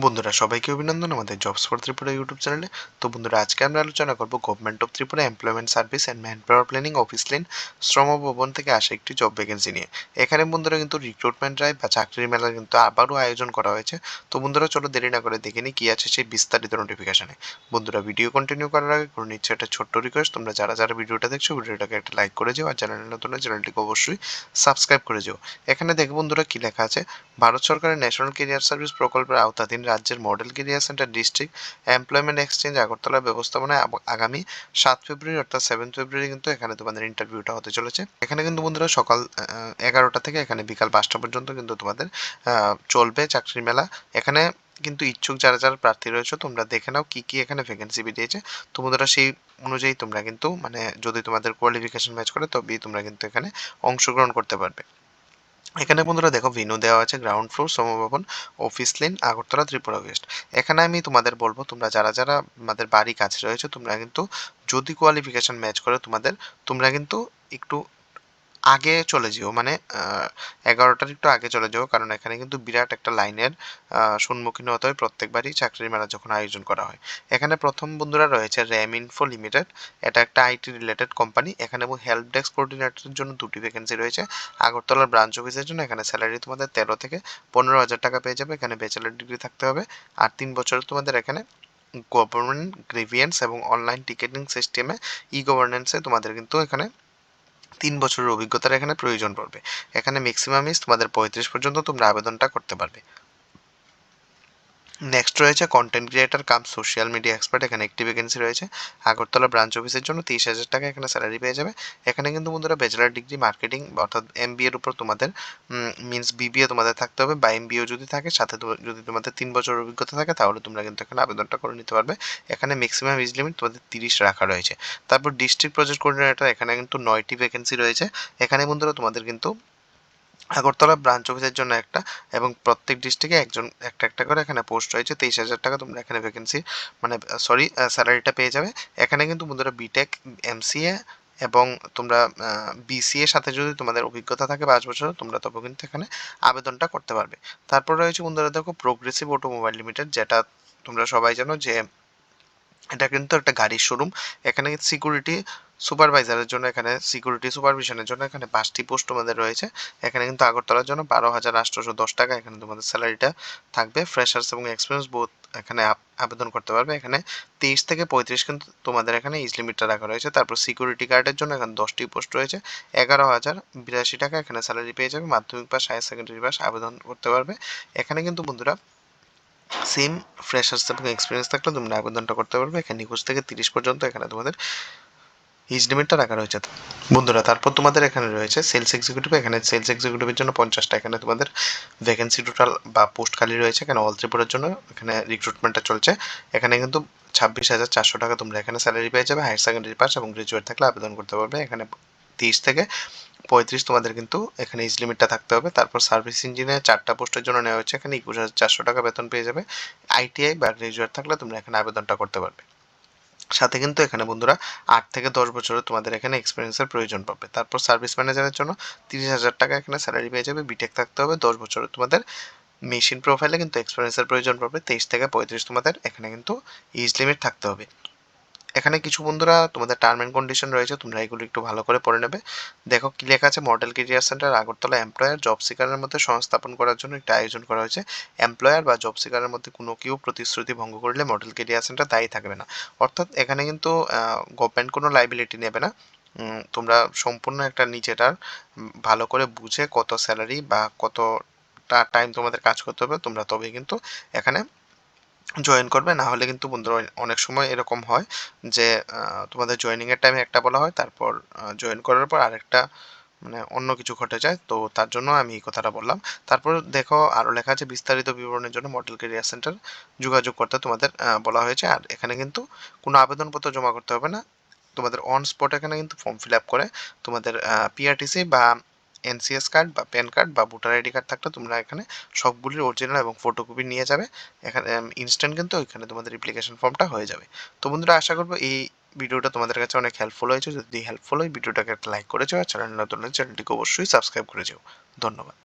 বন্ধুরা সবাইকে অভিনন্দন আমাদের জবস ফর ত্রিপুরা ইউটিউব চ্যানেলে। তো বন্ধুরা আজকে আমরা আলোচনা করব government of Tripura employment service and man power planning office lane শ্রম ভবন থেকে আসা একটি জব ভ্যাকেন্সি নিয়ে। এখানে বন্ধুরা কিন্তু রিক্রুটমেন্ট ড্রাইভ বা চাকরির মেলা কিন্তু আবারও আয়োজন করা হয়েছে। তো বন্ধুরা চলো দেরি না করে দেখে নিই কি আছে সেই বিস্তারিত নোটিফিকেশনে। বন্ধুরা ভিডিও কন্টিনিউ করার আগে করে নিচ্ছে একটা ছোট্ট রিকোয়েস্ট, তোমরা যারা যারা ভিডিওটা দেখছো ভিডিওটাকে একটা লাইক করে যাও, আর চ্যানেলে নতুন হলে চ্যানেলটিকে অবশ্যই সাবস্ক্রাইব করে যাও। এখানে দেখো বন্ধুরা কি লেখা আছে, ভারত সরকারের ন্যাশনাল কেরিয়ার সার্ভিস প্রকল্পের আওতাধীন রাজ্যের model career centre district employment exchange Agartala ব্যবস্থাপনায় আগামী 7 ফেব্রুয়ারি অর্থাৎ 7 ফেব্রুয়ারি কিন্তু এখানে তোমাদের ইন্টারভিউটা হতে চলেছে। এখানে কিন্তু বন্ধুরা সকাল 11টা থেকে এখানে বিকাল 5টা পর্যন্ত কিন্তু তোমাদের চলবে চাকরির মেলা। এখানে কিন্তু ইচ্ছুক যারা যারা প্রার্থী রয়েছে তোমরা দেখে নাও কি কি এখানে ভ্যাকেন্সি বেরিয়েছে। তো বন্ধুরা সেই অনুযায়ী তোমরা কিন্তু মানে যদি তোমাদের কোয়ালিফিকেশন ম্যাচ করে তবেই তোমরা কিন্তু এখানে অংশগ্রহণ করতে পারবে। এখানে বন্ধুরা দেখো ভেন্যু দেওয়া আছে ground floor Shrambhavan office lane Agartala Tripura west. এখানে আমি তোমাদের বলবো তোমরা যারা যারা আমাদের বাড়ি কাছে রয়েছে তোমরা কিন্তু যদি কোয়ালিফিকেশন ম্যাচ করে তোমাদের, তোমরা কিন্তু একটু আগে চলে যেও, মানে 11টার একটু আগে চলে যাও, কারণ এখানে কিন্তু বিরাট একটা লাইনের সম্মুখীন হতে হয় প্রত্যেকবারই চাকরির মেলা যখন আয়োজন করা হয়। এখানে প্রথম বন্ধুরা রয়েছে র্যাম ইনফো লিমিটেড, এটা একটা আইটি রিলেটেড কোম্পানি। এখানে এবং হেল্প ডেস্ক কোঅর্ডিনেটরের জন্য 2টি ভ্যাকেন্সি রয়েছে। আগরতলার ব্রাঞ্চ অফিসের জন্য এখানে স্যালারি তোমাদের 13 থেকে 15,000 টাকা পেয়ে যাবে। এখানে ব্যাচেলার ডিগ্রি থাকতে হবে, আর 3 বছরের তোমাদের এখানে গভর্নমেন্ট গ্রিভিয়েন্স এবং অনলাইন টিকেটিং সিস্টেমে গভর্নেন্সে তোমাদের কিন্তু এখানে 3 বছরের অভিজ্ঞতার এখানে প্রয়োজন পড়বে। এখানে ম্যাক্সিমাম এজ তোমাদের 35 পর্যন্ত তোমরা আবেদনটা করতে পারবে। নেক্সট রয়েছে কন্টেন্ট ক্রিয়েটার কাম সোশ্যাল মিডিয়া এক্সপার্ট, এখানে একটি ভ্যাকেন্সি রয়েছে। আগরতলা ব্রাঞ্চ অফিসের জন্য 30,000 টাকা এখানে স্যালারি পেয়ে যাবে। এখানে কিন্তু বন্ধুরা ব্যাচেলার ডিগ্রি মার্কেটিং অর্থাৎ এমবিএ এর উপর তোমাদের মিনস বিবিএ তোমাদের থাকতে হবে, বা এমবিএ যদি থাকে সাথে যদি তোমাদের 3 বছরের অভিজ্ঞতা থাকে তাহলে তোমরা কিন্তু এখানে আবেদনটা করে নিতে পারবে। এখানে ম্যাক্সিমাম এজ লিমিট তোমাদের 30 রাখা রয়েছে। তারপর ডিস্ট্রিক্ট প্রজেক্ট কোঅর্ডিনেটর, এখানে কিন্তু 9টি ভ্যাকেন্সি রয়েছে। এখানে বন্ধুরা তোমাদের কিন্তু আগরতলা ব্রাঞ্চ অফিসের জন্য একটা, এবং প্রত্যেক ডিস্ট্রিক্টে একজন একটা একটা করে এখানে পোস্ট রয়েছে। 23,000 টাকা তোমরা এখানে ভ্যাকেন্সি মানে স্যালারিটা পেয়ে যাবে। এখানে কিন্তু বন্ধুরা বিটেক, এমসিএ এবং তোমরা বিসিএ সাথে যদি তোমাদের অভিজ্ঞতা থাকে 5 বছর তোমরা তবে কিন্তু এখানে আবেদনটা করতে পারবে। তারপর রয়েছে বন্ধুরা দেখো প্রোগ্রেসিভ অটোমোবাইল লিমিটেড, যেটা তোমরা সবাই জানো যে এটা কিন্তু একটা গাড়ির শোরুম। এখানে সিকিউরিটি সুপারভাইজারের জন্য, এখানে সিকিউরিটি সুপারভিশনের জন্য এখানে 5টি পোস্ট তোমাদের রয়েছে। এখানে কিন্তু আগরতলার জন্য 12,810 টাকা এখানে তোমাদের স্যালারিটা থাকবে। ফ্রেশার্স এবং এক্সপিরিয়েন্স বোথ এখানে আবেদন করতে পারবে। এখানে 23 থেকে 35 কিন্তু তোমাদের এখানে এজ লিমিটটা রাখা রয়েছে। তারপর সিকিউরিটি গার্ডের জন্য এখানে 10টি পোস্ট রয়েছে। 11,082 টাকা এখানে স্যালারি পেয়ে যাবে। মাধ্যমিক পাস হায়ার সেকেন্ডারি পাস আবেদন করতে পারবে। এখানে কিন্তু বন্ধুরা সেম ফ্রেশার্স এবং এক্সপিরিয়েন্স থাকলে তোমরা আবেদনটা করতে পারবে। এখানে 21 থেকে 30 পর্যন্ত এখানে তোমাদের এজ লিমিটটা রাখা রয়েছে। বন্ধুরা তারপর তোমাদের এখানে রয়েছে সেলস এক্সিকিউটিভ, এখানে সেলস এক্সিকিউটিভের জন্য 50টা এখানে তোমাদের ভ্যাকেন্সি টোটাল বা পোস্ট খালি রয়েছে। এখানে অল ত্রিপুরার জন্য এখানে রিক্রুটমেন্টটা চলছে। এখানে কিন্তু 26,400 টাকা তোমরা এখানে স্যালারি পেয়ে যাবে। হায়ার সেকেন্ডারি পাস এবং গ্রাজুয়েট থাকলে আবেদন করতে পারবে। এখানে 30 থেকে 35 তোমাদের কিন্তু এখানে এজ লিমিটটা থাকতে হবে। তারপর সার্ভিস ইঞ্জিনিয়ার 4টা পোস্টের জন্য নেওয়া হচ্ছে, এখানে 21,400 টাকা বেতন পেয়ে যাবে। আইটিআই বা গ্রাজুয়েট থাকলে তোমরা এখানে আবেদনটা করতে পারবে। সাথে কিন্তু এখানে বন্ধুরা 8 থেকে 10 বছরের তোমাদের এখানে এক্সপিরিয়েন্সের প্রয়োজন পড়বে। তারপর সার্ভিস ম্যানেজারের জন্য 30,000 টাকা এখানে স্যালারি পেয়ে যাবে। বিটেক থাকতে হবে, 10 বছরের তোমাদের মেশিন প্রোফাইলে কিন্তু এক্সপিরিয়েন্সের প্রয়োজন পড়বে। 23 থেকে 35 তোমাদের এখানে কিন্তু এজ লিমিট থাকতে হবে। এখানে কিছু বন্ধুরা তোমাদের টার্ম এন্ড কন্ডিশন রয়েছে, তোমরা এগুলো একটু ভালো করে পড়ে নেবে। দেখো কি লেখা আছে, model career centre Agartala employer job সিকারের মধ্যে সংস্থাপন করার জন্য একটা আয়োজন করা হয়েছে। এমপ্লয়ার বা জব সিকারের মধ্যে কোনো কেউ প্রতিশ্রুতি ভঙ্গ করলে মডেল কেরিয়ার সেন্টার দায়ী থাকবে না। অর্থাৎ এখানে কিন্তু গভর্নমেন্ট কোনো লাইবিলিটি নেবে না। তোমরা সম্পূর্ণ একটা নিজেটার ভালো করে বুঝে কত স্যালারি বা কতটা টাইম তোমাদের কাজ করতে হবে তোমরা তবেই কিন্তু এখানে জয়েন করবে। না হলে কিন্তু বন্ধুরা অনেক সময় এরকম হয় যে তোমাদের জয়েনিং এর টাইমে একটা বলা হয়, তারপর জয়েন করার পর আরেকটা মানে অন্য কিছু ঘটে যায়। তো তার জন্য আমি এই কথাটা বললাম। তারপর দেখো আরো লেখা আছে বিস্তারিত বিবরণের জন্য মডেল কেরিয়ার সেন্টার যোগাযোগ করতে তোমাদের বলা হয়েছে। আর এখানে কিন্তু কোনো আবেদনপত্র জমা করতে হবে না, তোমাদের অন স্পট এখানে কিন্তু ফর্ম ফিল আপ করে তোমাদের পিআরটিসি বা এনসিএস কার্ড বা প্যান কার্ড বা ভোটার আইডি কার্ড থাকলে তোমরা এখানে সবগুলির অরিজিনাল এবং ফটোকপি নিয়ে যাবে। এখানে ইনস্ট্যান্ট কিন্তু ওইখানে তোমাদের অ্যাপ্লিকেশন ফর্মটা হয়ে যাবে। তো বন্ধুরা আশা করবো এই ভিডিওটা তোমাদের কাছে অনেক হেল্পফুল হয়েছে। যদি হেল্পফুল হয় ভিডিওটাকে একটা লাইক করে যাও, আর চ্যানেল নতুন হলে চ্যানেলটিকে অবশ্যই সাবস্ক্রাইব করে যাও। ধন্যবাদ।